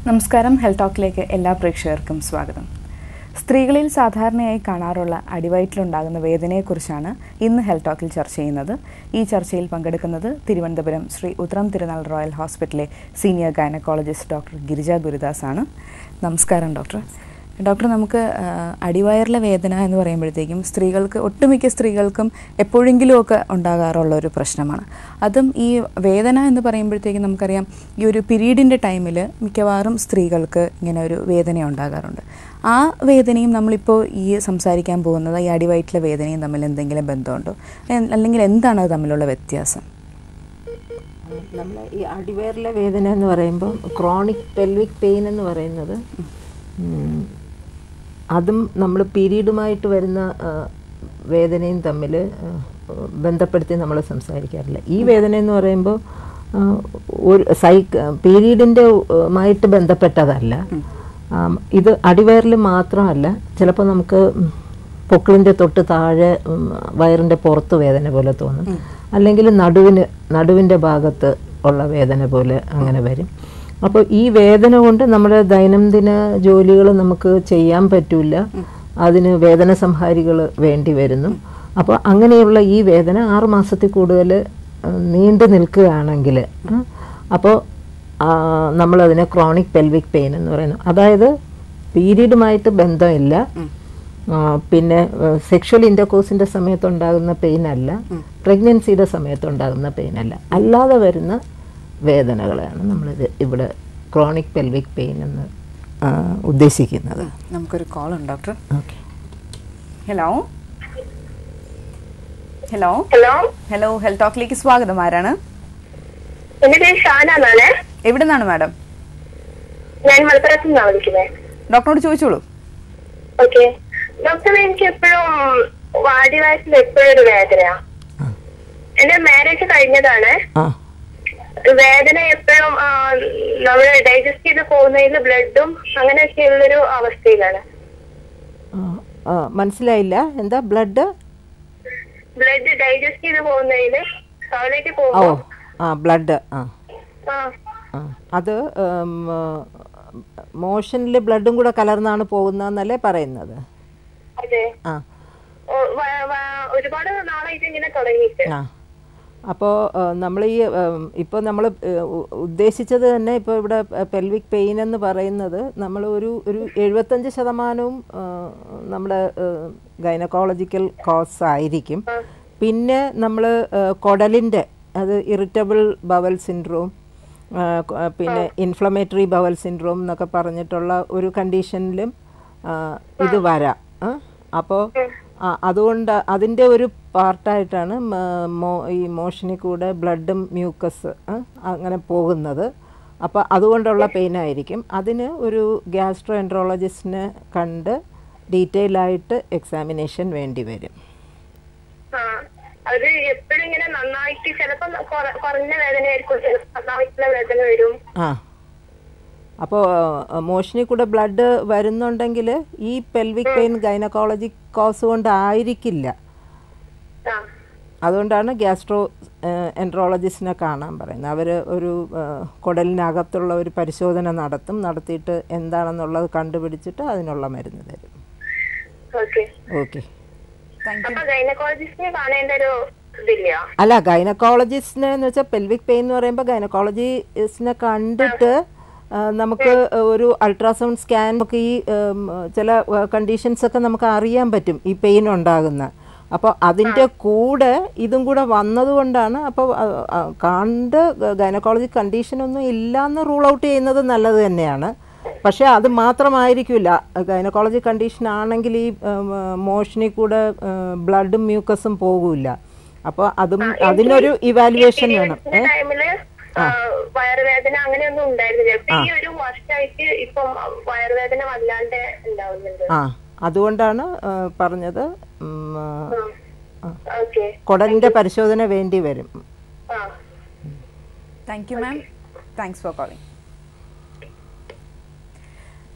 നമസ്കാരം. ഹെൽത്ത് ടോക്കിലേക്ക് എല്ലാ പ്രേക്ഷകർക്കും സ്വാഗതം. സ്ത്രീകളിൽ സാധാരണയായി കാണാറുള്ള അടിവയറ്റിലുണ്ടാകുന്ന വേദനയെക്കുറിച്ചാണ് ഇന്ന് ഹെൽത്ത് ടോക്കിൽ ചർച്ച ചെയ്യുന്നത്. ഈ ചർച്ചയിൽ പങ്കെടുക്കുന്നത് തിരുവനന്തപുരം ശ്രീ ഉത്രം തിരുനാൾ റോയൽ ഹോസ്പിറ്റലിലെ senior gynaecologist doctor Girija Gurudas ആണ്. നമസ്കാരം ഡോക്ടർ. ഡോക്ടർ, നമുക്ക് അടിവയറിലെ വേദന എന്ന് പറയുമ്പോഴത്തേക്കും സ്ത്രീകൾക്ക്, ഒട്ടുമിക്ക സ്ത്രീകൾക്കും എപ്പോഴെങ്കിലുമൊക്കെ ഉണ്ടാകാറുള്ള ഒരു പ്രശ്നമാണ്. അതും ഈ വേദന എന്ന് പറയുമ്പോഴത്തേക്കും നമുക്കറിയാം, ഈ ഒരു പീരീഡിൻ്റെ ടൈമിൽ മിക്കവാറും സ്ത്രീകൾക്ക് ഇങ്ങനെ ഒരു വേദന ഉണ്ടാകാറുണ്ട്. ആ വേദനയും നമ്മളിപ്പോൾ ഈ സംസാരിക്കാൻ പോകുന്നത് ഈ അടിവയറ്റിലെ വേദനയും തമ്മിൽ എന്തെങ്കിലും ബന്ധമുണ്ടോ, അല്ലെങ്കിൽ എന്താണ് അത് തമ്മിലുള്ള വ്യത്യാസം? നമ്മൾ ഈ അടിവയറിലെ വേദന എന്ന് പറയുമ്പോൾ ക്രോണിക് പെൽവിക് പെയിൻ എന്ന് പറയുന്നത് അതും നമ്മൾ പീരീഡുമായിട്ട് വരുന്ന വേദനയും തമ്മിൽ ബന്ധപ്പെടുത്തി നമ്മൾ സംസാരിക്കാറില്ല. ഈ വേദന എന്ന് പറയുമ്പോൾ ഒരു പീരീഡിൻ്റെ മായിട്ട് ബന്ധപ്പെട്ടതല്ല. ഇത് അടിവയറിൽ മാത്രമല്ല, ചിലപ്പോൾ നമുക്ക് പൊക്കിളിൻ്റെ തൊട്ട് താഴെ വയറിൻ്റെ പുറത്ത് വേദന പോലെ തോന്നും, അല്ലെങ്കിൽ നടുവിൻ്റെ ഭാഗത്ത് ഉള്ള വേദന പോലെ അങ്ങനെ വരും. അപ്പോൾ ഈ വേദന കൊണ്ട് നമ്മുടെ ദൈനംദിന ജോലികൾ നമുക്ക് ചെയ്യാൻ പറ്റില്ല, അതിന് വേദന സംഹാരികൾ വേണ്ടി വരുന്നു. അപ്പോൾ അങ്ങനെയുള്ള ഈ വേദന 6 മാസത്തിൽ കൂടുതൽ നീണ്ടു നിൽക്കുകയാണെങ്കിൽ അപ്പോൾ നമ്മളതിനെ ക്രോണിക് പെൽവിക് പെയിൻ എന്ന് പറയുന്നു. അതായത് പീരീഡുമായിട്ട് ബന്ധമില്ല, പിന്നെ സെക്ഷൽ ഇൻ്റർകോഴ്സിൻ്റെ സമയത്തുണ്ടാകുന്ന പെയിൻ അല്ല, പ്രഗ്നൻസിയുടെ സമയത്തുണ്ടാകുന്ന പെയിൻ അല്ല, അല്ലാതെ വരുന്ന വേദനകളാണ് നമ്മളിത് ഇവിടെ ക്രോണിക് പെൽവിക് പെയിൻ എന്ന് ഉദ്ദേശിക്കുന്നത്. നമുക്കൊരു കോൾ ഉണ്ട് doctor. Okay. Hello hello hello health ടോക്കിലേക്ക് സ്വാഗതം. ആരാണ്? എന്റെ പേര് ഷാന. എവിടെ നിന്നാണ് മാഡം? ഞാൻ മലപ്പുറത്ത് നിന്നാണ് വിളിക്കുന്നത്. ഡോക്ടറോട് ചോദിച്ചോളൂ. ഓക്കെ ഡോക്ടർ, എനിക്ക് എപ്പോഴും അടിവയറ്റിൽ എപ്പോഴും ഒരു വേദനയാ. എന്റെ മാരേജ് കഴിഞ്ഞതാണ്. വേദന എപ്പോഴും നമ്മള് ഡൈജസ്റ്റ് ചെയ്ത് പോകുന്നതിൽ ബ്ലഡും അങ്ങനെയൊക്കെ ഉള്ളൊരു അവസ്ഥയിലാണ്. മനസ്സിലായില്ല, എന്താ? ബ്ലഡ് ഡൈജസ്റ്റ് ചെയ്ത് പോകുന്നതിൽ ടോയ്ലറ്റ് പോകുമ്പോ ബ്ലഡ് അത് മോഷനിൽ ബ്ലഡും കൂടെ കലർന്നാണ് പോകുന്നതെന്നല്ലേ പറയുന്നത്? അതെ, ഒരുപാട് നാളായിട്ട് ഇങ്ങനെ തുടങ്ങിയിട്ട്. അപ്പോൾ നമ്മൾ ഇപ്പോൾ നമ്മൾ ഉദ്ദേശിച്ചത് തന്നെ ഇപ്പോൾ ഇവിടെ പെൽവിക് പെയിൻ എന്ന് പറയുന്നത് നമ്മൾ ഒരു 75% നമ്മുടെ ഗൈനക്കോളജിക്കൽ കോസ് ആയിരിക്കും. പിന്നെ നമ്മൾ കുടലിൻ്റെ, അത് ഇറിറ്റബിൾ ബവൽ സിൻഡ്രോം, പിന്നെ ഇൻഫ്ലമേറ്ററി ബവൽ സിൻഡ്രോം എന്നൊക്കെ പറഞ്ഞിട്ടുള്ള ഒരു കണ്ടീഷനിലും ഇത് വരാം. അപ്പോൾ അതുകൊണ്ട് അതിൻ്റെ ഒരു പാർട്ടായിട്ടാണ് ഈ മോഷനിൽ കൂടെ ബ്ലഡും മ്യൂക്കസ് അങ്ങനെ പോകുന്നത്. അപ്പോൾ അതുകൊണ്ടുള്ള പെയിൻ ആയിരിക്കും. അതിന് ഒരു ഗ്യാസ്ട്രോ എൻട്രോളജിസ്റ്റിനെ കണ്ട് ഡീറ്റെയിൽ ആയിട്ട് എക്സാമിനേഷൻ വേണ്ടി വരും. അത് എപ്പോഴും ഇങ്ങനെ നന്നായിട്ട് ചിലപ്പോൾ കുറഞ്ഞ വേദനയായിരിക്കും, ചിലപ്പോൾ നന്നായിട്ടുള്ള വേദന വരും. അപ്പോൾ മോഷനിൽ കൂടെ ബ്ലഡ് വരുന്നുണ്ടെങ്കിൽ ഈ പെൽവിക് പെയിൻ ഗൈനക്കോളജി കോസ് കൊണ്ടായിരിക്കില്ല. അതുകൊണ്ടാണ് ഗ്യാസ്ട്രോ എൻട്രോളജിസ്റ്റിനെ കാണാൻ പറയുന്നത്. അവർ ഒരു കുടലിനകത്തുള്ള ഒരു പരിശോധന നടത്തിയിട്ട് എന്താണെന്നുള്ളത് കണ്ടുപിടിച്ചിട്ട് അതിനുള്ള മരുന്ന് തരും. ഓക്കെ. അല്ല, ഗൈനക്കോളജിസ്റ്റിനെ എന്ന് വെച്ചാൽ പെൽവിക് പെയിൻ എന്ന് പറയുമ്പോൾ ഗൈനക്കോളജിസ്റ്റിനെ കണ്ടിട്ട് നമുക്ക് ഒരു അൾട്രാസൗണ്ട് സ്കാൻ ഒക്കെ ഈ ചില കണ്ടീഷൻസ് ഒക്കെ നമുക്ക് അറിയാൻ പറ്റും ഈ പെയിൻ ഉണ്ടാകുന്ന. അപ്പോൾ അതിൻ്റെ കൂടെ ഇതും കൂടെ വന്നതുകൊണ്ടാണ് അപ്പോൾ കണ്ട് ഗൈനക്കോളജി കണ്ടീഷനൊന്നും ഇല്ലയെന്ന് റൂൾ ഔട്ട് ചെയ്യുന്നത് നല്ലത് തന്നെയാണ്. പക്ഷേ അത് മാത്രമായിരിക്കില്ല. ഗൈനക്കോളജി കണ്ടീഷൻ ആണെങ്കിൽ ഈ മോഷനിൽ കൂടെ ബ്ലഡും മ്യൂക്കസും പോകില്ല. അപ്പോൾ അതിനൊരു ഇവാലുവേഷൻ വേണം. വയറുവേദന അങ്ങനെയൊന്നും ഉണ്ടായിരുന്നില്ല. ഈ ഒരു വർഷമായിട്ട് ഇപ്പം വയറുവേദന വല്ലാണ്ട് ഉണ്ടാവുന്നുണ്ട്. അതുകൊണ്ടാണ് പറഞ്ഞത് കുടലിന്റെ പരിശോധന വേണ്ടി വരും. Thank you ma'am, thanks for calling.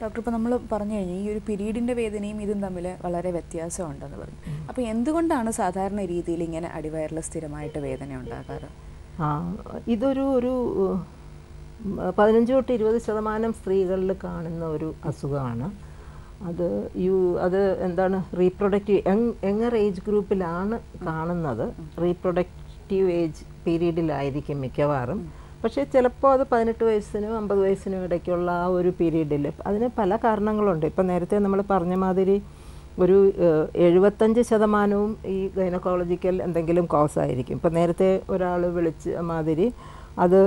Doctor, ഇപ്പോൾ നമ്മൾ പറഞ്ഞു കഴിഞ്ഞാൽ ഈ ഒരു പീരീഡിൻ്റെ വേദനയും ഇതും തമ്മിൽ വളരെ വ്യത്യാസമുണ്ടെന്ന് പറഞ്ഞു. അപ്പോൾ എന്തുകൊണ്ടാണ് സാധാരണ രീതിയിൽ ഇങ്ങനെ അടിവയറിൽ സ്ഥിരമായിട്ട് വേദന ഉണ്ടാകാറ്? ഇതൊരു 15 തൊട്ട് 20% സ്ത്രീകളിൽ കാണുന്ന ഒരു അസുഖമാണ്. അത് എന്താണ്, റീപ്രൊഡക്റ്റീവ് യങ്ങർ ഏജ് ഗ്രൂപ്പിലാണ് കാണുന്നത്. റീപ്രൊഡക്റ്റീവ് ഏജ് പീരീഡിലായിരിക്കും മിക്കവാറും. പക്ഷേ ചിലപ്പോൾ അത് 18 വയസ്സിനും 50 വയസ്സിനും ഇടയ്ക്കുള്ള ആ ഒരു പീരീഡിൽ അതിന് പല കാരണങ്ങളുണ്ട്. ഇപ്പം നേരത്തെ നമ്മൾ പറഞ്ഞ മാതിരി ഒരു 75% ഈ ഗൈനക്കോളജിക്കൽ എന്തെങ്കിലും കോസ് ആയിരിക്കും. ഇപ്പം നേരത്തെ ഒരാൾ വിളിച്ച മാതിരി അത്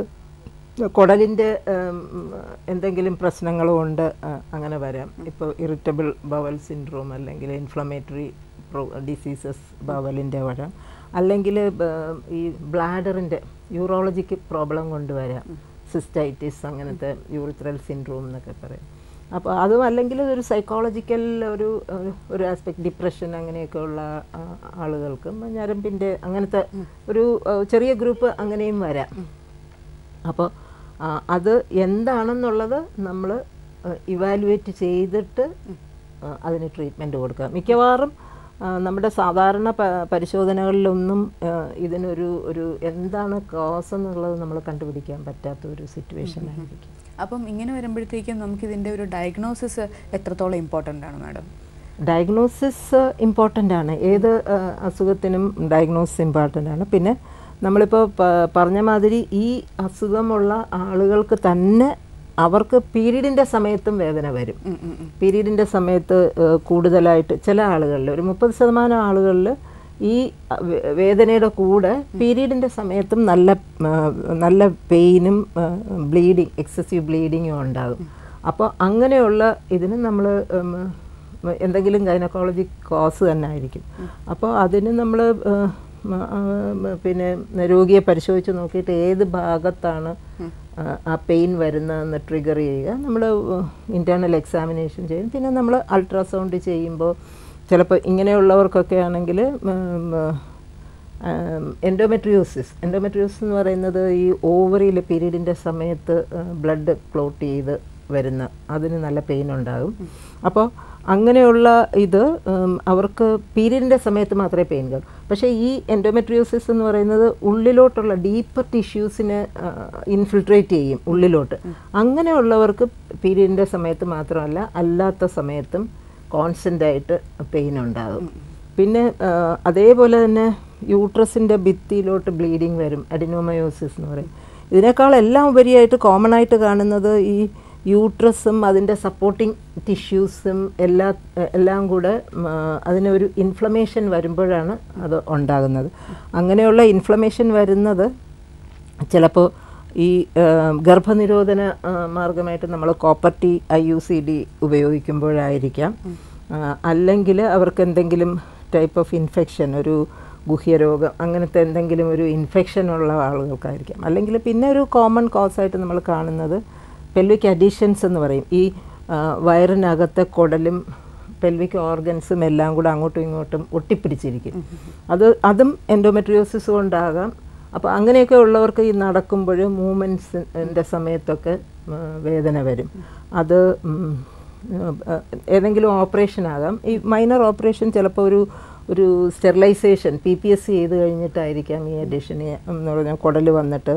കുടലിൻ്റെ എന്തെങ്കിലും പ്രശ്നങ്ങളും ഉണ്ട്, അങ്ങനെ വരാം. ഇപ്പോൾ ഇറിറ്റബിൾ ബവൽ സിൻഡ്രോം അല്ലെങ്കിൽ ഇൻഫ്ലമേറ്ററി ഡിസീസസ് ബവലിൻ്റെ വരാം, അല്ലെങ്കിൽ ഈ ബ്ലാഡറിൻ്റെ യൂറോളജിക്ക് പ്രോബ്ലം കൊണ്ടുവരാം, സിസ്റ്റൈറ്റിസ്, അങ്ങനത്തെ യൂറിത്രൽ സിൻഡ്രോം എന്നൊക്കെ പറയും. അപ്പോൾ അതും അല്ലെങ്കിൽ ഒരു സൈക്കോളജിക്കൽ ഒരു ആസ്പെക്ട്, ഡിപ്രഷൻ അങ്ങനെയൊക്കെയുള്ള ആളുകൾക്കും ഞരമ്പിൻ്റെ അങ്ങനത്തെ ഒരു ചെറിയ ഗ്രൂപ്പ് അങ്ങനെയും വരാം. അപ്പോൾ അത് എന്താണെന്നുള്ളത് നമ്മൾ ഇവാലുവേറ്റ് ചെയ്തിട്ട് അതിന് ട്രീറ്റ്മെൻറ്റ് കൊടുക്കുക. മിക്കവാറും നമ്മുടെ സാധാരണ പരിശോധനകളിലൊന്നും ഇതിനൊരു എന്താണ് കോസ് എന്നുള്ളത് നമ്മൾ കണ്ടുപിടിക്കാൻ പറ്റാത്ത ഒരു സിറ്റുവേഷൻ ആയിരിക്കും. അപ്പം ഇങ്ങനെ വരുമ്പോഴത്തേക്കും നമുക്കിതിൻ്റെ ഒരു ഡയഗ്നോസിസ് എത്രത്തോളം ഇമ്പോർട്ടൻ്റ് ആണ് മാഡം? ഡയഗ്നോസിസ് ഇമ്പോർട്ടൻ്റ് ആണ്. ഏത് അസുഖത്തിനും ഡയഗ്നോസിസ് ഇമ്പോർട്ടൻ്റ് ആണ്. പിന്നെ നമ്മളിപ്പോൾ പറഞ്ഞ മാതിരി ഈ അസുഖമുള്ള ആളുകൾക്ക് തന്നെ അവർക്ക് പീരീഡിൻ്റെ സമയത്തും വേദന വരും. പീരീഡിൻ്റെ സമയത്ത് കൂടുതലായിട്ട് ചില ആളുകളിൽ, ഒരു 30% ആളുകളിൽ ഈ വേദനയുടെ കൂടെ പീരീഡിൻ്റെ സമയത്തും നല്ല പെയിനും ബ്ലീഡിങ്, എക്സസീവ് ബ്ലീഡിങ്ങും ഉണ്ടാകും. അപ്പോൾ അങ്ങനെയുള്ള ഇതിന് നമ്മൾ എന്തെങ്കിലും ഗൈനക്കോളജി കോസ് തന്നെ ആയിരിക്കും. അപ്പോൾ അതിന് നമ്മൾ പിന്നെ രോഗിയെ പരിശോധിച്ച് നോക്കിയിട്ട് ഏത് ഭാഗത്താണ് ആ പെയിൻ വരുന്നതെന്ന് ട്രിഗർ ചെയ്യുക. നമ്മൾ ഇൻറ്റേർണൽ എക്സാമിനേഷൻ ചെയ്യും. പിന്നെ നമ്മൾ അൾട്രാസൗണ്ട് ചെയ്യുമ്പോൾ ചിലപ്പോൾ ഇങ്ങനെയുള്ളവർക്കൊക്കെ ആണെങ്കിൽ എൻഡോമെട്രിയോസിസ് എന്ന് പറയുന്നത് ഈ ഓവറിയിൽ പീരീഡിൻ്റെ സമയത്ത് ബ്ലഡ് ക്ലോട്ട് ചെയ്ത് വരുന്ന, അതിന് നല്ല പെയിൻ ഉണ്ടാകും. അപ്പോൾ അങ്ങനെയുള്ള ഇത് അവർക്ക് പീരീഡിൻ്റെ സമയത്ത് മാത്രമേ പെയിൻ കാണൂ. പക്ഷേ ഈ എൻഡോമെട്രിയോസിസ് എന്ന് പറയുന്നത് ഉള്ളിലോട്ടുള്ള ഡീപ്പർ ടിഷ്യൂസിനെ ഇൻഫിൽട്രേറ്റ് ചെയ്യും ഉള്ളിലോട്ട്. അങ്ങനെയുള്ളവർക്ക് പീരീഡിൻ്റെ സമയത്ത് മാത്രമല്ല അല്ലാത്ത സമയത്തും കോൺസ്റ്റൻ്റ് ആയിട്ട് പെയിൻ ഉണ്ടാകും. പിന്നെ അതേപോലെ തന്നെ യൂട്രസിൻ്റെ ഭിത്തിയിലോട്ട് ബ്ലീഡിങ് വരും, അഡിനോമയോസിസ് എന്ന് പറയും. ഇതിനേക്കാളെല്ലാം ഉപരിയായിട്ട് കോമൺ ആയിട്ട് കാണുന്നത് ഈ യൂട്രസും അതിൻ്റെ സപ്പോർട്ടിങ് ടിഷ്യൂസും എല്ലാം കൂടെ അതിനൊരു ഇൻഫ്ലമേഷൻ വരുമ്പോഴാണ് അത് ഉണ്ടാകുന്നത്. അങ്ങനെയുള്ള ഇൻഫ്ലമേഷൻ വരുന്നത് ചിലപ്പോൾ ഈ ഗർഭനിരോധന മാർഗമായിട്ട് നമ്മൾ കോപ്പർ ടി IUCD ഉപയോഗിക്കുമ്പോഴായിരിക്കാം, അല്ലെങ്കിൽ അവർക്ക് എന്തെങ്കിലും ടൈപ്പ് ഓഫ് ഇൻഫെക്ഷൻ, ഒരു ഗുഹ്യരോഗം അങ്ങനത്തെ എന്തെങ്കിലും ഒരു ഇൻഫെക്ഷൻ ഉള്ള ആളുകൾക്കായിരിക്കാം. അല്ലെങ്കിൽ പിന്നെ ഒരു കോമൺ കോസായിട്ട് നമ്മൾ കാണുന്നത് പെൽവിക് അഡീഷൻസ് എന്ന് പറയും. ഈ വയറിനകത്തെ കുടലും പെൽവിക് ഓർഗൻസും എല്ലാം കൂടെ അങ്ങോട്ടും ഇങ്ങോട്ടും ഒട്ടിപ്പിടിച്ചിരിക്കും. അതും എൻഡോമെട്രിയോസിസ് കൊണ്ടാകാം. അപ്പോൾ അങ്ങനെയൊക്കെ ഉള്ളവർക്ക് ഈ നടക്കുമ്പോൾ മൂവ്മെൻറ്റ്സിൻ്റെ സമയത്തൊക്കെ വേദന വരും. അത് ഏതെങ്കിലും ഓപ്പറേഷൻ ആകാം. ഈ മൈനർ ഓപ്പറേഷൻ ചിലപ്പോൾ ഒരു സ്റ്റെറിലൈസേഷൻ PPSC ചെയ്ത് കഴിഞ്ഞിട്ടായിരിക്കാം ഈ അഡിഷൻ എന്ന് പറഞ്ഞാൽ കുടൽ വന്നിട്ട്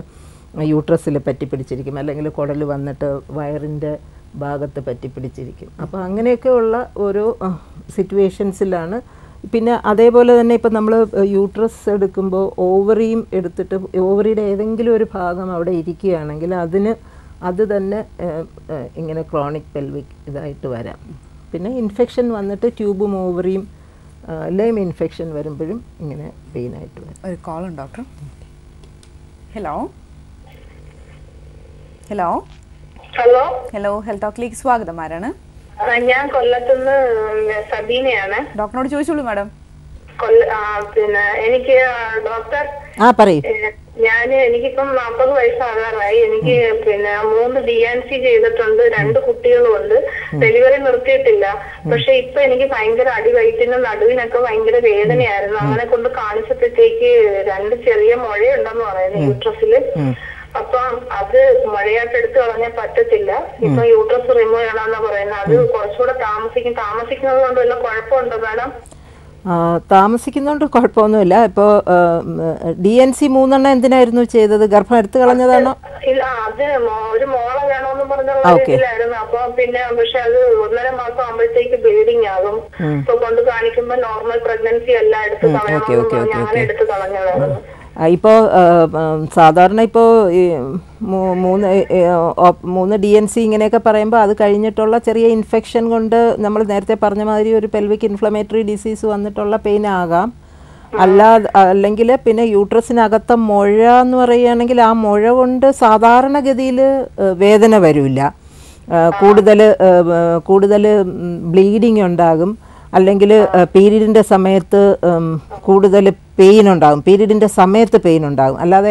യൂട്രസിൽ പറ്റിപ്പിടിച്ചിരിക്കും, അല്ലെങ്കിൽ കുടൽ വന്നിട്ട് വയറിൻ്റെ ഭാഗത്ത് പറ്റിപ്പിടിച്ചിരിക്കും. അപ്പോൾ അങ്ങനെയൊക്കെയുള്ള ഓരോ സിറ്റുവേഷൻസിലാണ്. പിന്നെ അതേപോലെ തന്നെ ഇപ്പം നമ്മൾ യൂട്രസ് എടുക്കുമ്പോൾ ഓവറിയും എടുത്തിട്ട് ഓവറിയുടെ ഏതെങ്കിലും ഒരു ഭാഗം അവിടെ ഇരിക്കുകയാണെങ്കിൽ അത് തന്നെ ഇങ്ങനെ ക്രോണിക് പെൽവിക് ഇതായിട്ട് വരാം. പിന്നെ ഇൻഫെക്ഷൻ വന്നിട്ട് ട്യൂബും ഓവറിയും ലൈം ഇൻഫെക്ഷൻ വരുമ്പോഴും ഇങ്ങനെ പെയിനായിട്ട് വരും. ഒരു കോൾ ഉണ്ട് doctor. Hello hello hello hello health ടോക്കിലേക്ക് സ്വാഗതം. ആരാണ്? ഞാൻ കൊല്ലത്തുനിന്ന് സബീനയാണ്. ഡോക്ടറിനോട് ചോദിച്ചോളൂ മാഡം. പിന്നെ എനിക്ക് ഡോക്ടർ എനിക്കിപ്പം 40 വയസ്സാകാറായി. എനിക്ക് പിന്നെ 3 DNC ചെയ്തിട്ടുണ്ട്, 2 കുട്ടികളുമുണ്ട്. ഡെലിവറി നിർത്തിയിട്ടില്ല. പക്ഷെ ഇപ്പൊ എനിക്ക് ഭയങ്കര അടിവയറ്റിനും നടുവിനൊക്കെ ഭയങ്കര വേദനയായിരുന്നു. അങ്ങനെ കൊണ്ട് കാണിച്ചപ്പോഴത്തേക്ക് 2 ചെറിയ മുഴയുണ്ടെന്ന് പറയുന്നത് യൂട്രസില്. അപ്പം അത് മുഴയായിട്ട് എടുത്ത് കളഞ്ഞാൽ പറ്റത്തില്ല. ഇപ്പൊ യൂട്രസ് റിമൂവ് ചെയ്യണമെന്നാ പറയുന്നത്. അത് കുറച്ചുകൂടെ താമസിക്കുന്നത് കൊണ്ട് വല്ല കുഴപ്പമുണ്ടോ മാഡം? താമസിക്കുന്നതുകൊണ്ട് കുഴപ്പമൊന്നുമില്ല. ഇപ്പോൾ DNC 3 എന്തിനായിരുന്നു ചെയ്തത്? ഗർഭം എടുത്തു കളഞ്ഞതാണോ? അത് ഒരു മോളെ വേണമെന്ന് പറഞ്ഞിട്ടുണ്ടായിരുന്നു. അപ്പൊ പിന്നെ പക്ഷെ അത് 1.5 മാസം ആകുമ്പോഴത്തേക്ക് ബ്ലീഡിങ് ആകും. ഇപ്പൊ കൊണ്ട് കാണിക്കുമ്പോ നോർമൽ പ്രഗ്നൻസി അല്ല, എടുത്ത് കളയണമെന്ന് ഞാൻ എടുത്ത് കളഞ്ഞതായിരുന്നു. ഇപ്പോൾ സാധാരണ ഇപ്പോൾ ഈ 3 DNC ഇങ്ങനെയൊക്കെ പറയുമ്പോൾ അത് കഴിഞ്ഞിട്ടുള്ള ചെറിയ ഇൻഫെക്ഷൻ കൊണ്ട് നമ്മൾ നേരത്തെ പറഞ്ഞ മാതിരി ഒരു പെൽവിക് ഇൻഫ്ലമേറ്ററി ഡിസീസ് വന്നിട്ടുള്ള പെയിൻ ആകാം. അല്ലെങ്കിൽ പിന്നെ യൂട്രസിനകത്ത മുഴ എന്ന് പറയുകയാണെങ്കിൽ ആ മുഴ കൊണ്ട് സാധാരണഗതിയിൽ വേദന വരില്ല. കൂടുതൽ ബ്ലീഡിങ് ഉണ്ടാകും. അല്ലെങ്കിൽ പീരീഡിൻ്റെ സമയത്ത് കൂടുതൽ പെയിൻ ഉണ്ടാകും. പീരീഡിൻ്റെ സമയത്ത് പെയിൻ ഉണ്ടാകും. അല്ലാതെ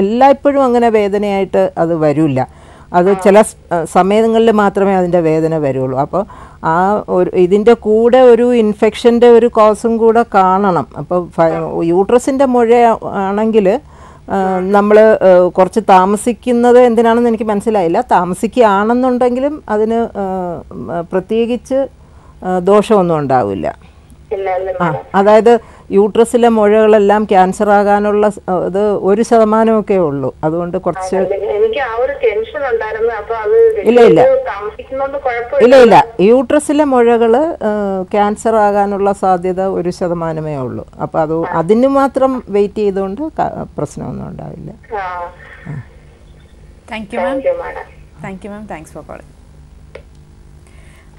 എല്ലായ്പ്പോഴും അങ്ങനെ വേദനയായിട്ട് അത് വരില്ല. അത് ചില സമയങ്ങളിൽ മാത്രമേ അതിൻ്റെ വേദന വരുള്ളൂ. അപ്പോൾ ആ ഇതിൻ്റെ കൂടെ ഒരു ഇൻഫെക്ഷൻ്റെ ഒരു കോസും കൂടെ കാണണം. അപ്പോൾ യൂട്രസിൻ്റെ മുഴ ആണെങ്കിൽ നമ്മൾ കുറച്ച് താമസിക്കുന്നത് എന്തിനാണെന്ന് എനിക്ക് മനസ്സിലായില്ല. താമസിക്കുകയാണെന്നുണ്ടെങ്കിലും അതിന് പ്രത്യേകിച്ച് ദോഷമൊന്നും ഉണ്ടാവില്ല. അതായത് യൂട്രസിലെ മുഴകളെല്ലാം ക്യാൻസർ ആകാനുള്ള ഇത് 1% ഉള്ളൂ. അതുകൊണ്ട് കുറച്ച് ഇല്ല യൂട്രസിലെ മുഴകൾ ക്യാൻസർ ആകാനുള്ള സാധ്യത 1% ഉള്ളൂ. അപ്പോൾ അത് അതിന് മാത്രം വെയിറ്റ് ചെയ്തുകൊണ്ട് പ്രശ്നമൊന്നും ഉണ്ടാവില്ല. Thank you ma'am. Thanks for calling.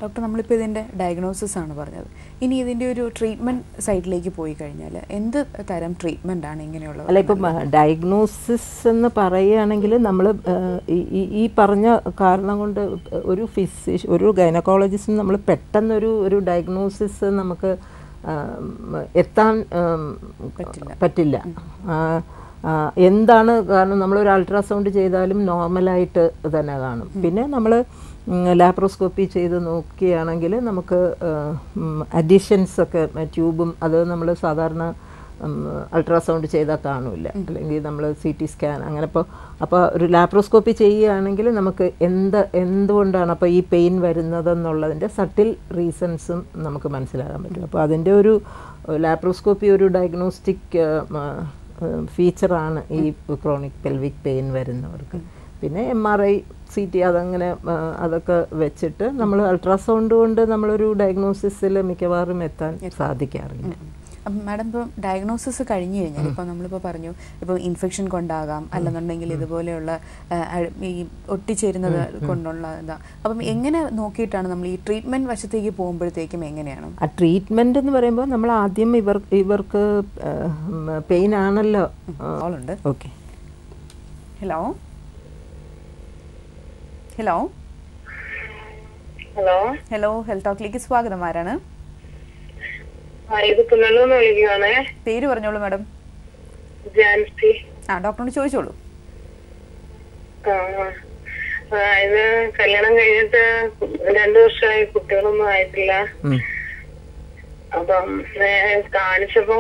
Doctor, നമ്മളിപ്പോൾ ഇതിൻ്റെ ഡയഗ്നോസിസ് ആണ് പറഞ്ഞത്. ഇനി ഇതിൻ്റെ ഒരു ട്രീറ്റ്മെൻറ്റ് സൈഡിലേക്ക് പോയി കഴിഞ്ഞാൽ എന്ത് തരം ട്രീറ്റ്മെൻ്റ് ആണ് ഇങ്ങനെയുള്ളത്? അല്ല, ഇപ്പം ഡയഗ്നോസിസ് എന്ന് പറയുകയാണെങ്കിൽ നമ്മൾ ഈ പറഞ്ഞ കാരണം കൊണ്ട് ഒരു ഗൈനക്കോളജിസ്റ്റിന് നമ്മൾ പെട്ടെന്നൊരു ഡയഗ്നോസിസ് നമുക്ക് എത്താൻ പറ്റില്ല. എന്താണ് കാരണം? നമ്മളൊരു അൾട്രാസൗണ്ട് ചെയ്താലും നോർമലായിട്ട് തന്നെ കാണും. പിന്നെ നമ്മൾ ലാപ്രോസ്കോപ്പി ചെയ്ത് നോക്കുകയാണെങ്കിൽ നമുക്ക് അഡീഷൻസ് ഒക്കെ ട്യൂബും അത് നമ്മൾ സാധാരണ അൾട്രാസൗണ്ട് ചെയ്താൽ കാണില്ല. അല്ലെങ്കിൽ നമ്മൾ CT സ്കാൻ അങ്ങനെ. അപ്പോൾ ഒരു ലാപ്രോസ്കോപ്പി ചെയ്യുകയാണെങ്കിൽ നമുക്ക് എന്തുകൊണ്ടാണ് അപ്പോൾ ഈ പെയിൻ വരുന്നതെന്നുള്ളതിൻ്റെ സട്ടിൽ റീസൺസും നമുക്ക് മനസ്സിലാക്കാൻ പറ്റും. അപ്പോൾ അതിൻ്റെ ഒരു ലാപ്രോസ്കോപ്പി ഒരു ഡയഗ്നോസ്റ്റിക് ഫീച്ചറാണ് ഈ ക്രോണിക് പെൽവിക് പെയിൻ വരുന്നവർക്ക്. പിന്നെ MRI CT അതൊക്കെ വെച്ചിട്ട് നമ്മൾ അൾട്രാസൗണ്ട് കൊണ്ട് നമ്മളൊരു ഡയഗ്നോസിസിൽ മിക്കവാറും എത്താൻ സാധിക്കാറില്ല. അപ്പം മാഡം, ഇപ്പോൾ ഡയഗ്നോസിസ് കഴിഞ്ഞു കഴിഞ്ഞാൽ ഇപ്പോൾ നമ്മളിപ്പോൾ പറഞ്ഞു ഇപ്പോൾ ഇൻഫെക്ഷൻ കൊണ്ടാകാം, അല്ലെന്നുണ്ടെങ്കിൽ ഇതുപോലെയുള്ള ഈ ഒട്ടിച്ചേരുന്നത് കൊണ്ടുള്ള ഇതാ. അപ്പം എങ്ങനെ നോക്കിയിട്ടാണ് നമ്മൾ ഈ ട്രീറ്റ്മെൻറ്റ് വശത്തേക്ക് പോകുമ്പോഴത്തേക്കും എങ്ങനെയാണ്? ആ ട്രീറ്റ്മെൻറ്റ് എന്ന് പറയുമ്പോൾ നമ്മൾ ആദ്യം ഇവർക്ക് പെയിൻ ആണല്ലോ. ഉണ്ട്. ഓക്കെ. ഹലോ. ഹെൽത്ത് ടോക്കിലേക്ക് സ്വാഗതം. ആരാണ്? പേര് പറഞ്ഞോളൂ മാഡം. ഡോക്ടറോട് ചോദിച്ചോളൂ. ഇത് കല്യാണം കഴിഞ്ഞിട്ട് 2 വർഷമായി, കുട്ടികളൊന്നും ആയിട്ടില്ല. അപ്പം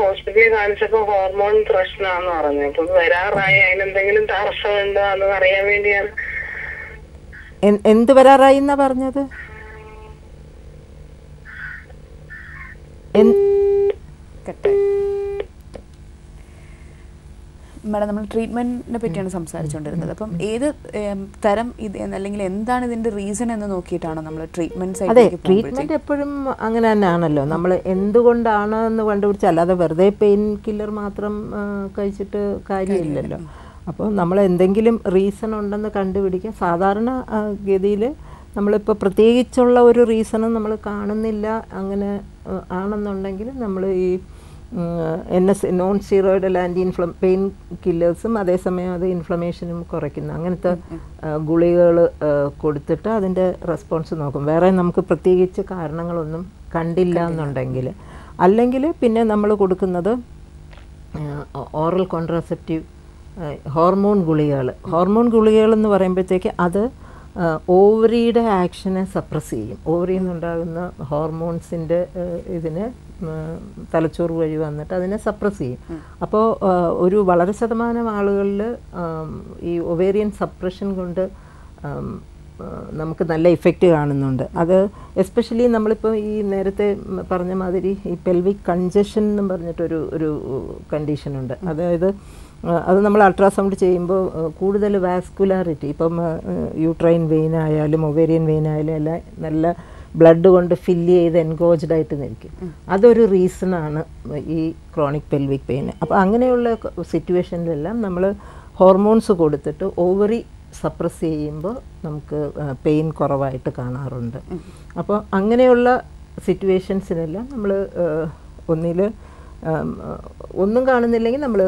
ഹോസ്പിറ്റലിൽ കാണിച്ചപ്പോ ഹോർമോൺ പ്രശ്നമാണെന്ന് പറഞ്ഞു. അപ്പം വരാറായി, അതിനെന്തെങ്കിലും തടസ്സമുണ്ടോ എന്ന് അറിയാൻ വേണ്ടിയാണ്. എന്ത് വരാറായി എന്നാ പറഞ്ഞത്? മാഡം, നമ്മൾ ട്രീറ്റ്മെന്റിനെ പറ്റിയാണ് സംസാരിച്ചുകൊണ്ടിരുന്നത്. അപ്പം ഏത് തരം ഇത് അല്ലെങ്കിൽ എന്താണ് ഇതിന്റെ റീസൺ എന്ന് നോക്കിയിട്ടാണോ നമ്മൾ ട്രീറ്റ്മെന്റ് സൈഡിലേക്ക്? ട്രീറ്റ്മെന്റ് എപ്പോഴും അങ്ങനെ തന്നെയാണല്ലോ. നമ്മൾ എന്തുകൊണ്ടാണ് എന്ന് കണ്ടുപിടിച്ചാൽ, അല്ലാതെ വെറുതെ പെയിൻ കില്ലർ മാത്രം കഴിച്ചിട്ട് കാര്യമില്ലല്ലോ. അപ്പോൾ നമ്മൾ എന്തെങ്കിലും റീസൺ ഉണ്ടെന്ന് കണ്ടുപിടിക്കുക. സാധാരണ ഗതിയിൽ നമ്മളിപ്പോൾ പ്രത്യേകിച്ചുള്ള ഒരു റീസണും നമ്മൾ കാണുന്നില്ല. അങ്ങനെ ആണെന്നുണ്ടെങ്കിൽ നമ്മൾ ഈ നോൺ സ്റ്റിറോയിഡൽ പെയിൻ കില്ലേഴ്സും അതേസമയം അത് ഇൻഫ്ലമേഷനും കുറയ്ക്കുന്ന അങ്ങനത്തെ ഗുളികകൾ കൊടുത്തിട്ട് അതിൻ്റെ റെസ്പോൺസ് നോക്കും. വേറെ നമുക്ക് പ്രത്യേകിച്ച് കാരണങ്ങളൊന്നും കണ്ടില്ല എന്നുണ്ടെങ്കിൽ. അല്ലെങ്കിൽ പിന്നെ നമ്മൾ കൊടുക്കുന്നത് ഓറൽ കോൺട്രാസെപ്റ്റീവ് ഹോർമോൺ ഗുളികകൾ എന്ന് പറയുമ്പോഴത്തേക്ക് അത് ഓവറിയുടെ ആക്ഷനെ സപ്രസ് ചെയ്യും. ഓവറിയിൽ നിന്നുണ്ടാകുന്ന ഹോർമോൺസിൻ്റെ ഇതിനെ തലച്ചോറ് വഴി വന്നിട്ട് അതിനെ സപ്രസ് ചെയ്യും. അപ്പോൾ ഒരു വളരെ ശതമാനം ആളുകളിൽ ഈ ഒവേറിയൻ സപ്രഷൻ കൊണ്ട് നമുക്ക് നല്ല ഇഫക്റ്റ് കാണുന്നുണ്ട്. അത് എസ്പെഷ്യലി നമ്മളിപ്പോൾ ഈ നേരത്തെ പറഞ്ഞ മാതിരി ഈ പെൽവിക് കൺജഷൻ എന്ന് പറഞ്ഞിട്ടൊരു കണ്ടീഷനുണ്ട്. അതായത് അത് നമ്മൾ അൾട്രാസൗണ്ട് ചെയ്യുമ്പോൾ കൂടുതൽ വാസ്കുലാരിറ്റി, ഇപ്പം യൂട്രൈൻ വെയിൻ ആയാലും ഒവേരിയൻ വെയിൻ ആയാലും എല്ലാം നല്ല ബ്ലഡ് കൊണ്ട് ഫില്ല് ചെയ്ത് എൻഗോജ്ഡ് ആയിട്ട് നിൽക്കും. അതൊരു റീസണാണ് ഈ ക്രോണിക് പെൽവിക് പെയിൻ. അപ്പോൾ അങ്ങനെയുള്ള സിറ്റുവേഷനിലെല്ലാം നമ്മൾ ഹോർമോൺസ് കൊടുത്തിട്ട് ഓവറി സപ്രസ് ചെയ്യുമ്പോൾ നമുക്ക് പെയിൻ കുറവായിട്ട് കാണാറുണ്ട്. അപ്പോൾ അങ്ങനെയുള്ള സിറ്റുവേഷൻസിനെല്ലാം നമ്മൾ ഒന്നും കാണുന്നില്ലെങ്കിൽ നമ്മൾ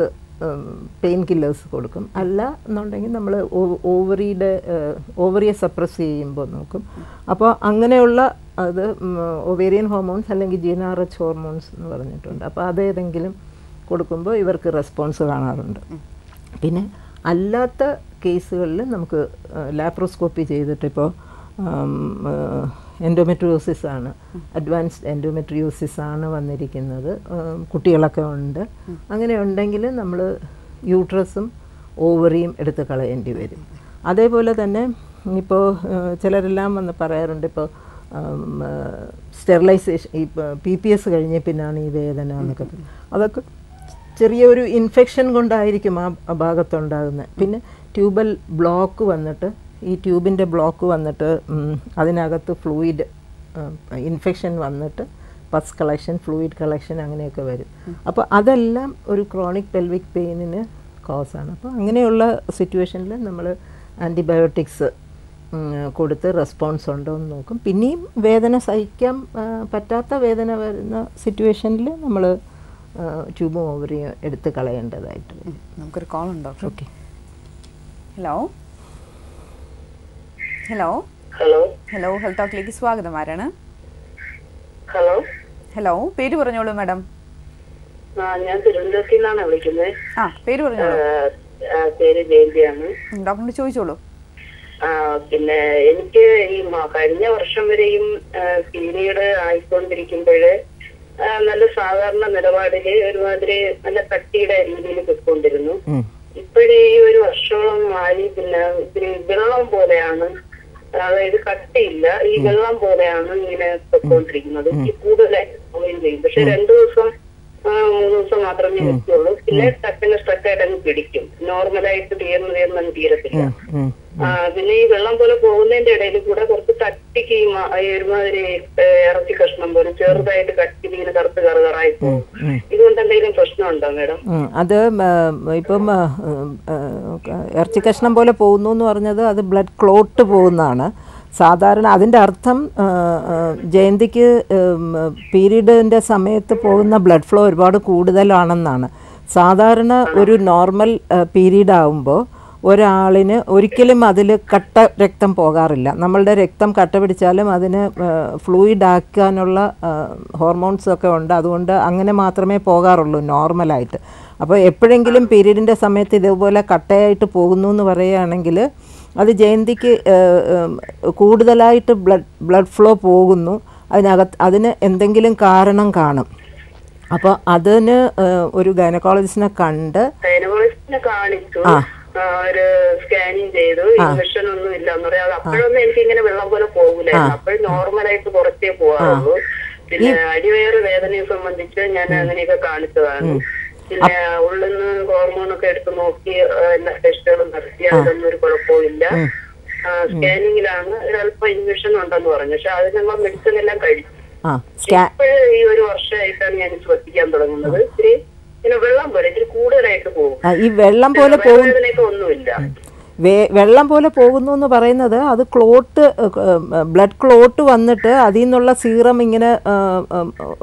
പെയിൻ കില്ലേഴ്സ് കൊടുക്കും. അല്ല എന്നുണ്ടെങ്കിൽ നമ്മൾ ഓവറിയെ സപ്രസ് ചെയ്യുമ്പോൾ നോക്കും. അപ്പോൾ അങ്ങനെയുള്ള അത് ഒവേരിയൻ ഹോർമോൺസ് അല്ലെങ്കിൽ GnRH ഹോർമോൺസ് എന്ന് പറഞ്ഞിട്ടുണ്ട്. അപ്പോൾ അതേതെങ്കിലും കൊടുക്കുമ്പോൾ ഇവർക്ക് റെസ്പോൺസ് കാണാറുണ്ട്. പിന്നെ അല്ലാത്ത കേസുകളിൽ നമുക്ക് ലാപ്രോസ്കോപ്പി ചെയ്തിട്ട് ഇപ്പോൾ എൻഡോമെട്രിയോസിസ് ആണ്, അഡ്വാൻസ്ഡ് എൻഡോമെട്രിയോസിസ് ആണ് വന്നിരിക്കുന്നത്, കുട്ടികളൊക്കെ ഉണ്ട്. അങ്ങനെ ഉണ്ടെങ്കിൽ നമ്മൾ യൂട്രസും ഓവറിയും എടുത്ത് കളയേണ്ടി വരും. അതേപോലെ തന്നെ ഇപ്പോൾ ചിലരെല്ലാം വന്ന് പറയാറുണ്ട്, ഇപ്പോൾ സ്റ്റെറിലൈസേഷൻ ഈ PPS കഴിഞ്ഞ പിന്നാണ് ഈ വേദന എന്നൊക്കെ. അതൊക്കെ ചെറിയൊരു ഇൻഫെക്ഷൻ കൊണ്ടായിരിക്കും ആ ഭാഗത്തുണ്ടാകുന്നത്. പിന്നെ ട്യൂബൽ ബ്ലോക്ക് വന്നിട്ട് ഈ ട്യൂബിൻ്റെ ബ്ലോക്ക് വന്നിട്ട് അതിനകത്ത് ഫ്ലൂയിഡ് ഇൻഫെക്ഷൻ വന്നിട്ട് പസ് കളക്ഷൻ, ഫ്ലൂയിഡ് കളക്ഷൻ അങ്ങനെയൊക്കെ വരും. അപ്പോൾ അതെല്ലാം ഒരു ക്രോണിക് പെൽവിക് പെയിനിന് കോസാണ്. അപ്പോൾ അങ്ങനെയുള്ള സിറ്റുവേഷനിൽ നമ്മൾ ആൻറ്റിബയോട്ടിക്സ് കൊടുത്ത് റെസ്പോൺസ് ഉണ്ടോ എന്ന് നോക്കും. പിന്നെയും വേദന സഹിക്കാൻ പറ്റാത്ത വേദന വരുന്ന സിറ്റുവേഷനിൽ നമ്മൾ ട്യൂബും ഓവറിയും എടുത്ത് കളയേണ്ടതായിട്ട് വരും. നമുക്കൊരു കോൾ ഉണ്ടോ? Okay. Hello hello hello hello health ടോക്കിലേക്ക് സ്വാഗതം. ആരാണ്? ഹലോ ഹലോ, പേര് പറഞ്ഞോളൂ മാഡം. ഞാൻ തിരുവനന്തപുരത്ത് നിന്നാണ് വിളിക്കുന്നത്. പേര് പറഞ്ഞോളൂ. പേര് ജയന്തിയാണ്. ഡോക്ടറിനോട് ചോദിച്ചോളൂ. പിന്നെ എനിക്ക് ഈ കഴിഞ്ഞ വർഷം വരെയും പീരീഡ് ആയിക്കൊണ്ടിരിക്കുമ്പോഴ് നല്ല സാധാരണ നിലപാടില് ഒരുമാതിരി നല്ല കട്ടിയുടെ രീതിയിൽ പൊയ്ക്കൊണ്ടിരുന്നു. ഇപ്പോഴേ ഈ ഒരു വർഷോളം ആയി പിന്നെ ഇത്തിരി വെള്ളം പോലെയാണ്, അതായത് കട്ടിയില്ല, ഈ വെള്ളം പോലെയാണ് ഇങ്ങനെ പൊയ്ക്കൊണ്ടിരിക്കുന്നത്. ഈ കൂടുതലായിട്ട് പോവുകയും ചെയ്യും. പക്ഷെ 2 ദിവസം 3 ദിവസം മാത്രമേ നിൽക്കുള്ളൂ. പിന്നെ സ്ട്രക്കായിട്ട് അങ്ങ് പിടിക്കും. നോർമലായിട്ട് തീർന്ന് തീരത്തില്ല. പിന്നെ ഈ വെള്ളം പോലെ പോകുന്നതിന്റെ ഇടയിൽ കൂടെ കുറച്ച് കട്ടിക്ക് ഒരുമാതിരി ഇറച്ചി കഷ്ണം പോലെ ചെറുതായിട്ട് കട്ടി ഇങ്ങനെ കറുത്ത് കറുകറായി പോകും. ഇതുകൊണ്ട് എന്തെങ്കിലും പ്രശ്നമുണ്ടോ മാഡം? അത് ഇപ്പം ഇറച്ചി കഷ്ണം പോലെ പോകുന്നു എന്ന് പറഞ്ഞത് അത് ബ്ലഡ് ക്ലോട്ട് പോകുന്നതാണ് സാധാരണ. അതിൻ്റെ അർത്ഥം ജയന്തിക്ക് പീരീഡിൻ്റെ സമയത്ത് പോകുന്ന ബ്ലഡ് ഫ്ലോ ഒരുപാട് കൂടുതലാണെന്നാണ്. സാധാരണ ഒരു നോർമൽ പീരീഡ് ആകുമ്പോൾ ഒരാളിന് ഒരിക്കലും അതിൽ കട്ട രക്തം പോകാറില്ല. നമ്മളുടെ രക്തം കട്ട പിടിച്ചാലും അതിന് ഫ്ലൂയിഡ് ആക്കാനുള്ള ഹോർമോൺസൊക്കെ ഉണ്ട്. അതുകൊണ്ട് അങ്ങനെ മാത്രമേ പോകാറുള്ളൂ നോർമലായിട്ട്. അപ്പോൾ എപ്പോഴെങ്കിലും പീരീഡിൻ്റെ സമയത്ത് ഇതുപോലെ കട്ടയായിട്ട് പോകുന്നു എന്ന് പറയുകയാണെങ്കിൽ അത് ജയന്തിക്ക് കൂടുതലായിട്ട് ബ്ലഡ് ഫ്ലോ പോകുന്നു, അതിന് എന്തെങ്കിലും കാരണം കാണും. അപ്പോൾ അതിന് ഒരു ഗൈനക്കോളജിസ്റ്റിനെ കണ്ട് കാണിച്ചു, ഒരു സ്കാനിങ് ചെയ്തു, ഇൻഫെക്ഷൻ ഒന്നും ഇല്ല എന്ന് പറയാം. അപ്പോഴൊന്നും എനിക്ക് ഇങ്ങനെ വെള്ളം പോലെ പോകില്ലായിരുന്നു. അപ്പോഴും നോർമലായിട്ട് കുറച്ചേ പോകാറുള്ളൂ. പിന്നെ അടിവയറ് വേദനയെ സംബന്ധിച്ച് ഞാൻ അങ്ങനെയൊക്കെ കാണിച്ചതാണ്. പിന്നെ ഉള്ളിന്ന് ഹോർമോണൊക്കെ എടുത്ത് നോക്കി എല്ലാ ടെസ്റ്റുകളും നടത്തി, അതൊന്നും ഒരു കുഴപ്പമില്ല. സ്കാനിങ്ങിലാണ് ഒരല്പം ഇൻഫെക്ഷൻ ഉണ്ടെന്ന് പറഞ്ഞു. പക്ഷെ അതിനുള്ള മെഡിസിൻ എല്ലാം കഴിച്ചു. ഇപ്പോഴും ഈ ഒരു വർഷമായിട്ടാണ് ഞാൻ ശ്രദ്ധിക്കാൻ തുടങ്ങുന്നത്. ഇത്തിരി പിന്നെ വെള്ളം പോലെ ഇത്തിരി കൂടുതലായിട്ട് പോകും. ഈ വെള്ളം പോലെ ഒന്നുമില്ല. വെള്ളം പോലെ പോകുന്നു എന്ന് പറയുന്നത് അത് ക്ലോട്ട്, ബ്ലഡ് ക്ലോട്ട് വന്നിട്ട് അതിൽ നിന്നുള്ള സീറം ഇങ്ങനെ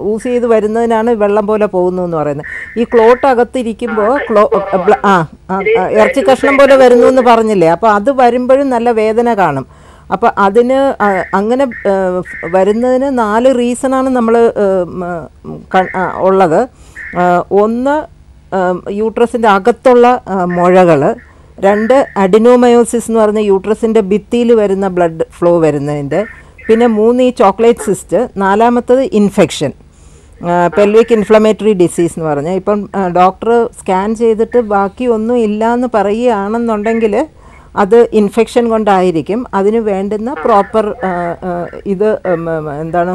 യൂസ് ചെയ്ത് വരുന്നതിനാണ് വെള്ളം പോലെ പോകുന്നു എന്ന് പറയുന്നത്. ഈ ക്ലോട്ട് അകത്തിരിക്കുമ്പോൾ ഇറച്ചി കഷ്ണം പോലെ വരുന്നു എന്ന് പറഞ്ഞില്ലേ, അപ്പോൾ അത് വരുമ്പോഴും നല്ല വേദന കാണും. അപ്പോൾ അതിന് അങ്ങനെ വരുന്നതിന് 4 റീസണാണ് നമ്മൾ ഉള്ളത്. ഒന്ന് യൂട്രസിൻ്റെ അകത്തുള്ള മുഴകൾ, 2 അഡിനോമയോസിസ് എന്ന് പറഞ്ഞ യൂട്രസിൻ്റെ ഭിത്തിയിൽ വരുന്ന ബ്ലഡ് ഫ്ലോ വരുന്നതിൻ്റെ, പിന്നെ 3 ഈ ചോക്ലേറ്റ് സിസ്റ്റ്, 4മത്തത് ഇൻഫെക്ഷൻ, പെൽവിക് ഇൻഫ്ലമേറ്ററി ഡിസീസ് എന്ന് പറഞ്ഞാൽ. ഇപ്പം ഡോക്ടർ സ്കാൻ ചെയ്തിട്ട് ബാക്കി ഒന്നും ഇല്ല എന്ന് പറയുകയാണെന്നുണ്ടെങ്കിൽ അത് ഇൻഫെക്ഷൻ കൊണ്ടായിരിക്കും. അതിന് വേണ്ടുന്ന പ്രോപ്പർ ഇത് എന്താണ്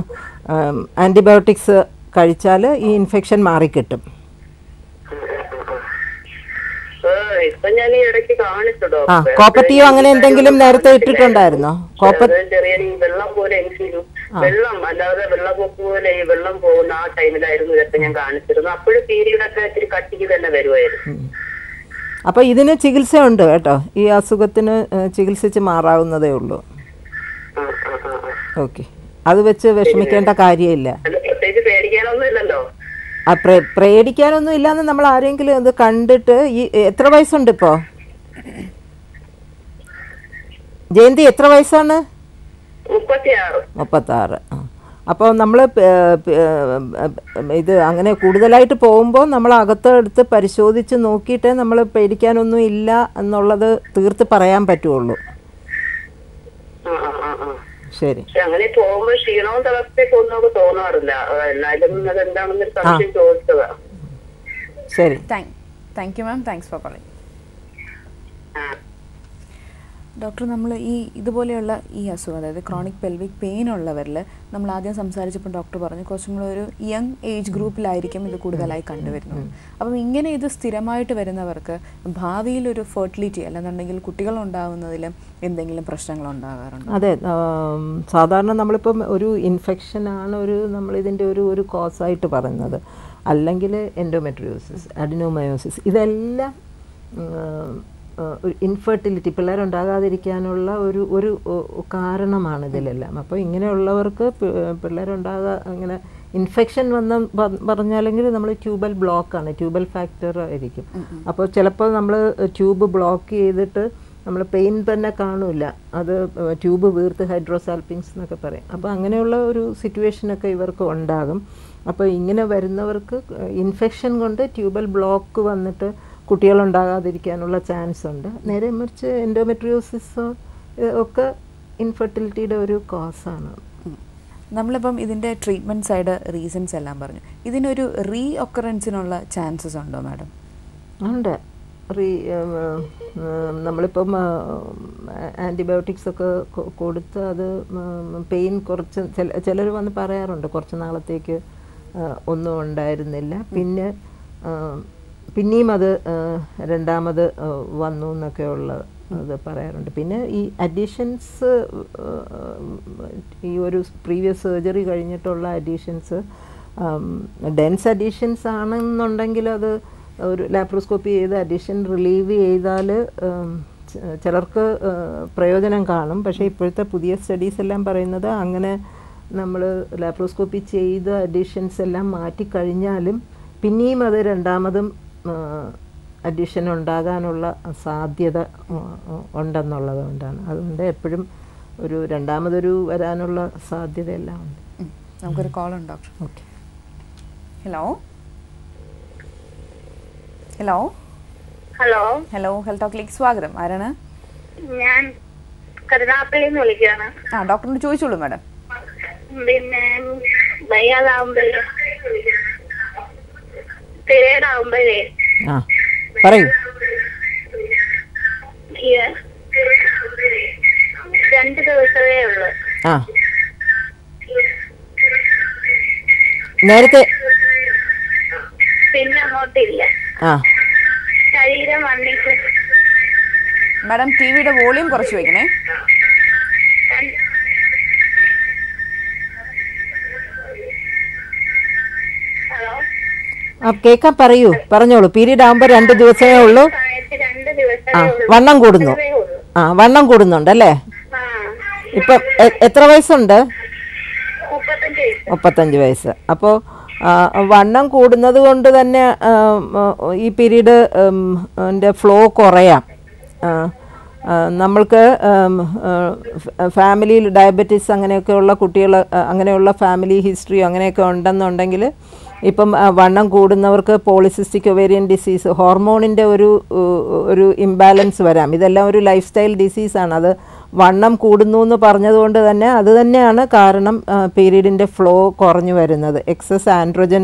ആൻറ്റിബയോട്ടിക്സ് കഴിച്ചാൽ ഈ ഇൻഫെക്ഷൻ മാറിക്കിട്ടും. കോപ്പറ്റിയോ അങ്ങനെ എന്തെങ്കിലും നേരത്തെ ഇട്ടിട്ടുണ്ടായിരുന്നോ? വെള്ളം പോലെ വെള്ളം അല്ലാതെ വെള്ളപ്പൊക്ക് പോലെ ഈ വെള്ളം പോകുന്ന ആ ടൈമിലായിരുന്നു ഇതൊക്കെ ഞാൻ കാണിച്ചിരുന്നു. അപ്പോഴും പീരീഡൊക്കെ ഇത്തിരി കട്ടിക്ക് തന്നെ വരുമായിരുന്നു. അപ്പൊ ഇതിന് ചികിത്സയുണ്ട് കേട്ടോ. ഈ അസുഖത്തിന് ചികിത്സിച്ച് മാറാവുന്നതേ ഉള്ളൂ. ഓക്കെ, അത് വെച്ച് വിഷമിക്കേണ്ട കാര്യമില്ല. പ്രത്യേകിച്ച് പേടിക്കാനൊന്നും ഇല്ലല്ലോ. പേടിക്കാനൊന്നും ഇല്ലാന്ന് നമ്മൾ ആരെങ്കിലും അത് കണ്ടിട്ട്. ഈ എത്ര വയസ്സുണ്ട് ഇപ്പോ ജയന്തി? എത്ര വയസ്സാണ്? 36. അപ്പോൾ നമ്മൾ ഇത് അങ്ങനെ കൂടുതലായിട്ട് പോകുമ്പോൾ നമ്മൾ അകത്തെടുത്ത് പരിശോധിച്ച് നോക്കിയിട്ടേ നമ്മൾ പേടിക്കാനൊന്നും ഇല്ല എന്നുള്ളത് തീർത്ത് പറയാൻ പറ്റുള്ളൂ. ശരി. അങ്ങനെ പോകുമ്പോൾ ക്ഷീണവും തളർച്ചയൊക്കെ ഒന്നും തോന്നാറില്ല. എന്നാലും അതെന്താണെന്നൊരു സംശയം ചോദിച്ചതാ. ശരി, thank you ma'am. Thanks for calling. Doctor, നമ്മൾ ഇതുപോലെയുള്ള ഈ അസുഖം, അതായത് ക്രോണിക് പെൽവിക് പെയിൻ ഉള്ളവരിൽ നമ്മൾ ആദ്യം സംസാരിച്ചപ്പോൾ ഡോക്ടർ പറഞ്ഞു കുറച്ചും കൂടെ ഒരു യങ് ഏജ് ഗ്രൂപ്പിലായിരിക്കും ഇത് കൂടുതലായി കണ്ടുവരുന്നത്. അപ്പം ഇങ്ങനെ ഇത് സ്ഥിരമായിട്ട് വരുന്നവർക്ക് ഭാവിയിലൊരു ഫെർട്ടിലിറ്റി അല്ലെന്നുണ്ടെങ്കിൽ കുട്ടികൾ ഉണ്ടാകുന്നതിൽ എന്തെങ്കിലും പ്രശ്നങ്ങൾ ഉണ്ടാകാറുണ്ട്? അതെ, സാധാരണ നമ്മളിപ്പം ഒരു ഇൻഫെക്ഷനാണ് നമ്മളിതിൻ്റെ ഒരു കോസായിട്ട് പറയുന്നത്. അല്ലെങ്കിൽ എൻഡോമെട്രിയോസിസ്, അഡിനോമയോസിസ്, ഇതെല്ലാം ഇൻഫെർട്ടിലിറ്റി, പിള്ളേരുണ്ടാകാതിരിക്കാനുള്ള ഒരു കാരണമാണ് ഇതിലെല്ലാം. അപ്പോൾ ഇങ്ങനെയുള്ളവർക്ക് ഇങ്ങനെ ഇൻഫെക്ഷൻ പറഞ്ഞാലെങ്കിൽ നമ്മൾ ട്യൂബൽ ബ്ലോക്കാണ്, ട്യൂബൽ ഫാക്ടർ ആയിരിക്കും. അപ്പോൾ ചിലപ്പോൾ നമ്മൾ ട്യൂബ് ബ്ലോക്ക് ചെയ്തിട്ട് നമ്മൾ പെയിൻ തന്നെ കാണില്ല, അത് ട്യൂബ് വീർത്ത് ഹൈഡ്രോസാൽപിങ്സ് എന്നൊക്കെ പറയും. അപ്പോൾ അങ്ങനെയുള്ള ഒരു സിറ്റുവേഷനൊക്കെ ഇവർക്ക് ഉണ്ടാകും. അപ്പോൾ ഇങ്ങനെ വരുന്നവർക്ക് ഇൻഫെക്ഷൻ കൊണ്ട് ട്യൂബൽ ബ്ലോക്ക് വന്നിട്ട് കുട്ടികളുണ്ടാകാതിരിക്കാനുള്ള ചാൻസ് ഉണ്ട്. നേരെ മറിച്ച് എൻഡോമെട്രിയോസിസ് ഒക്കെ ഇൻഫെർട്ടിലിറ്റിയുടെ ഒരു കോസാണ്. നമ്മളിപ്പം ഇതിൻ്റെ ട്രീറ്റ്മെൻറ്റ് സൈഡ് റീസൺസ് എല്ലാം പറഞ്ഞു. ഇതിനൊരു റീ ഒക്കറൻസിനുള്ള ചാൻസസ് ഉണ്ടോ മാഡം? ഉണ്ട്. നമ്മളിപ്പം ആൻറ്റിബയോട്ടിക്സ് ഒക്കെ കൊടുത്ത് അത് പെയിൻ കുറച്ച് ചിലർ വന്ന് പറയാറുണ്ട് കുറച്ച് നാളത്തേക്ക് ഒന്നും ഉണ്ടായിരുന്നില്ല, പിന്നെയും അത് രണ്ടാമത് വന്നു എന്നൊക്കെയുള്ള അത് പറയാറുണ്ട്. പിന്നെ ഈ അഡീഷൻസ്, ഈ ഒരു പ്രീവിയസ് സർജറി കഴിഞ്ഞിട്ടുള്ള അഡീഷൻസ്, ഡെൻസ് അഡീഷൻസ് ആണെന്നുണ്ടെങ്കിൽ അത് ഒരു ലാപ്രോസ്കോപ്പി ചെയ്ത് അഡീഷൻ റിലീവ് ചെയ്താൽ ചിലർക്ക് പ്രയോജനം കാണും. പക്ഷേ ഇപ്പോഴത്തെ പുതിയ സ്റ്റഡീസ് എല്ലാം പറയുന്നത് അങ്ങനെ നമ്മൾ ലാപ്രോസ്കോപ്പി ചെയ്ത അഡീഷൻസ് എല്ലാം മാറ്റിക്കഴിഞ്ഞാലും പിന്നെയും അത് രണ്ടാമതും അഡീഷൻ ഉണ്ടാകാനുള്ള സാധ്യത ഉണ്ടെന്നുള്ളത് കൊണ്ടാണ്. അതുകൊണ്ട് എപ്പോഴും ഒരു രണ്ടാമതൊരു വരാനുള്ള സാധ്യതയെല്ലാം ഉണ്ട്. നമുക്കൊരു കോൾ ഉണ്ട് ഡോക്ടർ. ഓക്കെ. ഹലോ ഹെൽത്ത് ടോക്കിലേക്ക് സ്വാഗതം. ആരാണ്? ഞാൻ കരുനാപ്പള്ളിന്ന് വിളിക്കുകയാണ്. ഡോക്ടറിനോട് ചോദിച്ചോളൂ മാഡം. പിന്നെ വയ്യാതാവുമ്പോഴേ പിരീഡാവുമ്പോഴേ പറയൂ. 2 ദിവസമേ ഉള്ളു. നേരത്തെ പിന്നെ അങ്ങോട്ടില്ല. ശരീരം വന്നിട്ട്. മാഡം ടിവിയുടെ വോളിയം കുറച്ച് വെക്കണേ. കേൾക്കാൻ പറഞ്ഞോളൂ. പീരീഡ് ആകുമ്പോ 2 ദിവസമേ ഉള്ളൂ. വണ്ണം കൂടുന്നു. വണ്ണം കൂടുന്നുണ്ടല്ലേ? ഇപ്പം എത്ര വയസ്സുണ്ട്? 35 വയസ്സ്. അപ്പോൾ വണ്ണം കൂടുന്നത് കൊണ്ട് തന്നെ ഈ പീരീഡ് ഫ്ലോ കുറയാം. നമ്മൾക്ക് ഫാമിലിയിൽ ഡയബറ്റീസ് അങ്ങനെയൊക്കെയുള്ള കുട്ടികൾ, അങ്ങനെയുള്ള ഫാമിലി ഹിസ്റ്ററി അങ്ങനെയൊക്കെ ഉണ്ടെന്നുണ്ടെങ്കിൽ ഇപ്പം വണ്ണം കൂടുന്നവർക്ക് പോളിസിസ്റ്റിക് ഒവേരിയൻ ഡിസീസ്, ഹോർമോണിൻ്റെ ഒരു ഇംബാലൻസ് വരാം. ഇതെല്ലാം ഒരു ലൈഫ് സ്റ്റൈൽ ഡിസീസാണ്. അത് വണ്ണം കൂടുന്നു എന്ന് പറഞ്ഞതുകൊണ്ട് തന്നെ അത് തന്നെയാണ് കാരണം പീരീഡിൻ്റെ ഫ്ലോ കുറഞ്ഞു വരുന്നത്. എക്സസ് ആൻഡ്രോജൻ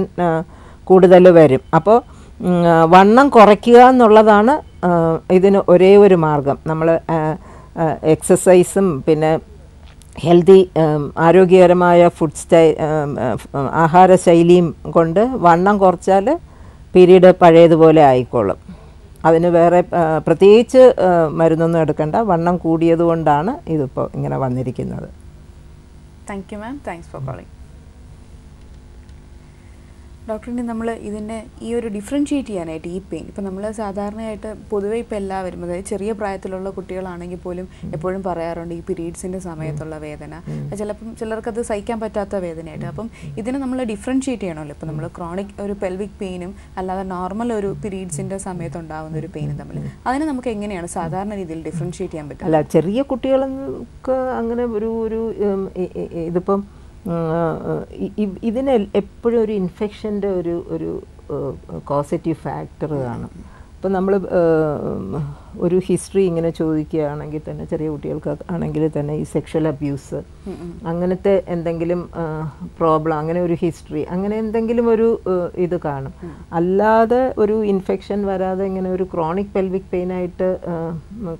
കൂടുതൽ വരും. അപ്പോൾ വണ്ണം കുറയ്ക്കുക എന്നുള്ളതാണ് ഇതിന് ഒരേ ഒരു മാർഗം, നമ്മൾ എക്സസൈസും പിന്നെ ഹെൽത്തി ആരോഗ്യകരമായ ആഹാരശൈലിയും കൊണ്ട് വണ്ണം കുറച്ചാൽ പീരീഡ് പഴയതുപോലെ ആയിക്കോളും. അതിന് വേറെ പ്രത്യേകിച്ച് മരുന്നൊന്നും എടുക്കണ്ട. വണ്ണം കൂടിയത് കൊണ്ടാണ് ഇതിപ്പോൾ ഇങ്ങനെ വന്നിരിക്കുന്നത്. Thank you ma'am, thanks for calling. ഡോക്ടറിന് നമ്മൾ ഇതിൻ്റെ ഈ ഒരു ഡിഫറൻഷ്യേറ്റ് ചെയ്യാനായിട്ട് ഈ പെയിൻ, ഇപ്പോൾ നമ്മൾ സാധാരണയായിട്ട് പൊതുവെ ഇപ്പോൾ എല്ലാവരും, അതായത് ചെറിയ പ്രായത്തിലുള്ള കുട്ടികളാണെങ്കിൽ പോലും എപ്പോഴും പറയാറുണ്ട് ഈ പീരീഡ്സിൻ്റെ സമയത്തുള്ള വേദന, ചിലപ്പം ചിലർക്കത് സഹിക്കാൻ പറ്റാത്ത വേദനയായിട്ട്. അപ്പം ഇതിനെ നമ്മൾ ഡിഫറൻഷ്യേറ്റ് ചെയ്യണമല്ലോ. ഇപ്പോൾ നമ്മൾ ക്രോണിക് ഒരു പെൽവിക് പെയിനും അല്ലാതെ നോർമൽ ഒരു പീരീഡ്സിൻ്റെ സമയത്ത് ഉണ്ടാകുന്ന ഒരു പെയിനും തമ്മിൽ അതിനെ നമുക്ക് എങ്ങനെയാണ് സാധാരണ രീതിയിൽ ഡിഫറൻഷ്യേറ്റ് ചെയ്യാൻ പറ്റും? അല്ല, ചെറിയ കുട്ടികൾക്ക് അങ്ങനെ ഒരു ഇതിപ്പം ഇതിന് എപ്പോഴും ഒരു ഇൻഫെക്ഷൻ്റെ ഒരു കോസറ്റീവ് ഫാക്ടർ കാണും. ഇപ്പം നമ്മൾ ഒരു ഹിസ്റ്ററി ഇങ്ങനെ ചോദിക്കുകയാണെങ്കിൽ തന്നെ ചെറിയ കുട്ടികൾക്ക് ആണെങ്കിൽ തന്നെ ഈ സെക്ഷൽ അബ്യൂസ് അങ്ങനത്തെ എന്തെങ്കിലും പ്രോബ്ലം, അങ്ങനെ ഒരു ഹിസ്റ്ററി, അങ്ങനെ എന്തെങ്കിലും ഒരു ഇത് കാണും. അല്ലാതെ ഒരു ഇൻഫെക്ഷൻ വരാതെ ഇങ്ങനെ ഒരു ക്രോണിക് പെൽവിക് പെയിനായിട്ട്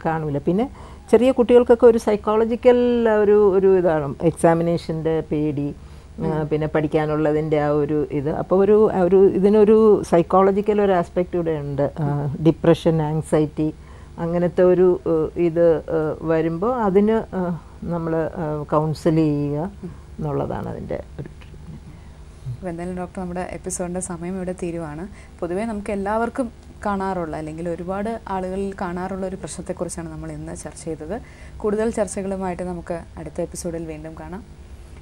കാണില്ല. പിന്നെ ചെറിയ കുട്ടികൾക്കൊക്കെ ഒരു സൈക്കോളജിക്കൽ ഒരു ഇതാണ് എക്സാമിനേഷൻ്റെ പേടി, പിന്നെ പഠിക്കാനുള്ളതിൻ്റെ ആ ഒരു ഇത്. അപ്പോൾ ഇതിനൊരു സൈക്കോളജിക്കൽ ഒരു ആസ്പെക്റ്റ് ഇവിടെ ഉണ്ട്. ഡിപ്രഷൻ, ആങ്സൈറ്റി അങ്ങനത്തെ ഒരു ഇത് വരുമ്പോൾ അതിന് നമ്മൾ കൗൺസിൽ ചെയ്യുക എന്നുള്ളതാണ് അതിൻ്റെ ഒരു. അപ്പോൾ എന്തായാലും ഡോക്ടർ, നമ്മുടെ എപ്പിസോഡിൻ്റെ സമയം ഇവിടെ തീരുവാണ്. പൊതുവേ നമുക്ക് എല്ലാവർക്കും കാണാറുള്ള അല്ലെങ്കിൽ ഒരുപാട് ആളുകളിൽ കാണാറുള്ള ഒരു പ്രശ്നത്തെക്കുറിച്ചാണ് നമ്മൾ ഇന്ന് ചർച്ച ചെയ്തത്. കൂടുതൽ ചർച്ചകളുമായിട്ട് നമുക്ക് അടുത്ത എപ്പിസോഡിൽ വീണ്ടും കാണാം.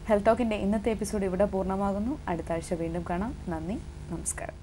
ഹെൽത്ത് ടോക്കിൻ്റെ ഇന്നത്തെ എപ്പിസോഡ് ഇവിടെ പൂർണ്ണമാകുന്നു. അടുത്ത ആഴ്ച വീണ്ടും കാണാം. നന്ദി, നമസ്കാരം.